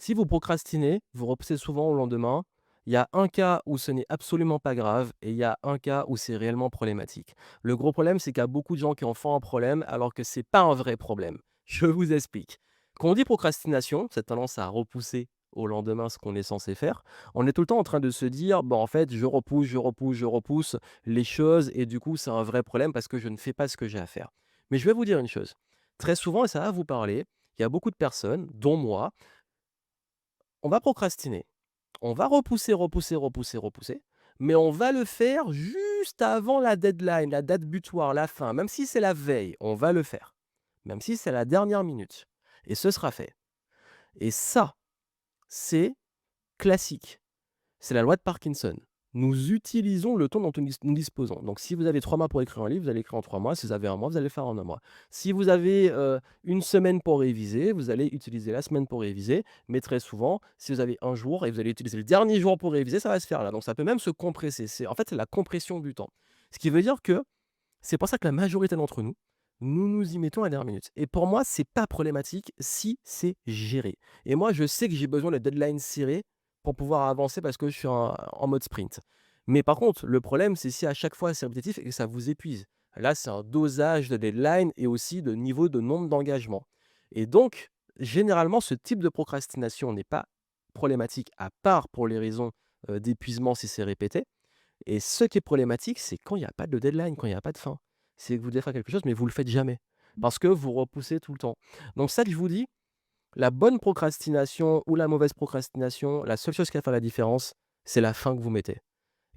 Si vous procrastinez, vous repoussez souvent au lendemain, il y a un cas où ce n'est absolument pas grave et il y a un cas où c'est réellement problématique. Le gros problème, c'est qu'il y a beaucoup de gens qui en font un problème alors que c'est pas un vrai problème. Je vous explique. Quand on dit procrastination, cette tendance à repousser au lendemain ce qu'on est censé faire, on est tout le temps en train de se dire, bon, en fait, je repousse les choses et du coup, c'est un vrai problème parce que je ne fais pas ce que j'ai à faire. Mais je vais vous dire une chose. Très souvent, et ça va vous parler, il y a beaucoup de personnes, dont moi, on va procrastiner. On va repousser, mais on va le faire juste avant la deadline, la date butoir, la fin. Même si c'est la veille, on va le faire. Même si c'est la dernière minute et ce sera fait. Et ça, c'est classique. C'est la loi de Parkinson. Nous utilisons le temps dont nous disposons. Donc, si vous avez 3 mois pour écrire un livre, vous allez écrire en 3 mois. Si vous avez un mois, vous allez le faire en un mois. Si vous avez 1 semaine pour réviser, vous allez utiliser la semaine pour réviser. Mais très souvent, si vous avez un jour et vous allez utiliser le dernier jour pour réviser, ça va se faire là. Donc, ça peut même se compresser. C'est la compression du temps. Ce qui veut dire que c'est pour ça que la majorité d'entre nous, nous nous y mettons à la dernière minute. Et pour moi, c'est pas problématique si c'est géré. Et moi, je sais que j'ai besoin de deadlines serrées pour pouvoir avancer parce que je suis en mode sprint. Mais par contre, le problème, c'est si à chaque fois c'est répétitif et que ça vous épuise. Là, c'est un dosage de deadline et aussi de niveau de nombre d'engagement. Et donc, généralement, ce type de procrastination n'est pas problématique à part pour les raisons d'épuisement si c'est répété. Et ce qui est problématique, c'est quand il y a pas de deadline, quand il y a pas de fin. C'est que vous devez faire quelque chose, mais vous le faites jamais. Parce que vous repoussez tout le temps. Donc ça que je vous dis, la bonne procrastination ou la mauvaise procrastination, la seule chose qui va faire la différence, c'est la fin que vous mettez.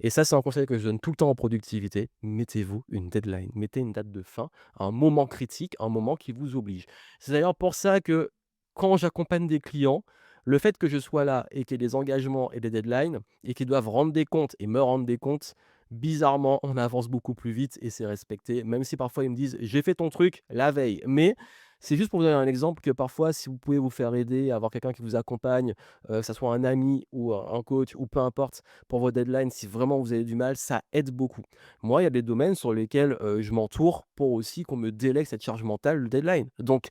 Et ça, c'est un conseil que je donne tout le temps en productivité. Mettez-vous une deadline, mettez une date de fin, un moment critique, un moment qui vous oblige. C'est d'ailleurs pour ça que quand j'accompagne des clients, le fait que je sois là et qu'il y ait des engagements et des deadlines et qu'ils doivent rendre des comptes et me rendre des comptes, bizarrement, on avance beaucoup plus vite et c'est respecté. Même si parfois ils me disent: «J'ai fait ton truc la veille». Mais c'est juste pour vous donner un exemple que parfois, si vous pouvez vous faire aider, avoir quelqu'un qui vous accompagne, que ça soit un ami ou un coach ou peu importe, pour vos deadlines, si vraiment vous avez du mal, ça aide beaucoup. Moi, il y a des domaines sur lesquels, je m'entoure pour aussi qu'on me délègue cette charge mentale, le deadline. Donc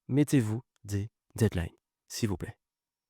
mettez-vous des deadlines, s'il vous plaît.